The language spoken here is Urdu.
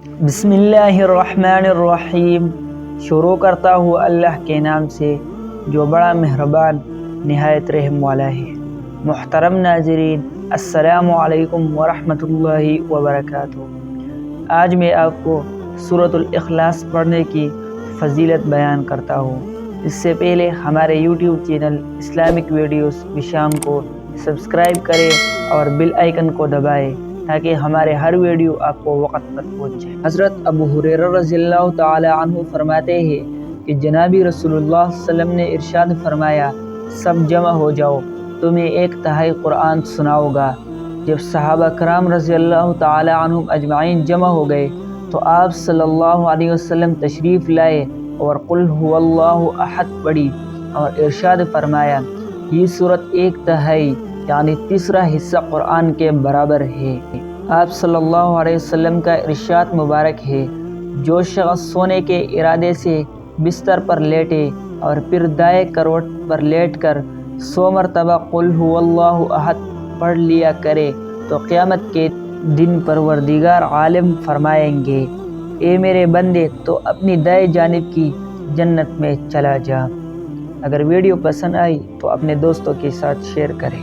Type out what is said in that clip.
بسم اللہ الرحمن الرحیم۔ شروع کرتا ہوں اللہ کے نام سے جو بڑا مہربان نہایت رحم والا ہے۔ محترم ناظرین، السلام علیکم ورحمۃ اللہ وبرکاتہ۔ آج میں آپ کو سورۃ الاخلاص پڑھنے کی فضیلت بیان کرتا ہوں۔ اس سے پہلے ہمارے YouTube channel Islamic videos Besham کو سبسکرائب کریں اور بیل آئیکن کو دبائیں تاکہ ہمارے ہر ویڈیو آپ کو وقت پر پہنچ جائے۔ حضرت ابو ہریرہ رضی اللہ تعالی عنہ فرماتے ہیں کہ جناب رسول اللہ صلی اللہ علیہ وسلم نے ارشاد فرمایا، سب جمع ہو جاؤ، تمہیں ایک تہائی قرآن سناؤ گا۔ جب صحابہ کرام رضی اللہ تعالی عنہم اجمعین جمع ہو گئے تو آپ صلی اللہ علیہ وسلم تشریف لائے اور قل هو اللہ احد پڑھی اور ارشاد فرمایا، یہ صورت ایک تہائی یعنی تیسرا حصہ قرآن کے برابر ہے۔ آپ صلی اللہ علیہ وسلم کا ارشاد مبارک ہے، جو شخص سونے کے ارادے سے بستر پر لیٹے اور پھر دائیں کروٹ پر لیٹ کر 100 مرتبہ قل هو اللہ احد پڑھ لیا کرے تو قیامت کے دن پروردگار عالم فرمائیں گے، اے میرے بندے تو اپنی دائیں جانب کی جنت میں چلا جا۔ اگر ویڈیو پسند آئی تو اپنے دوستوں کے ساتھ شیئر کریں۔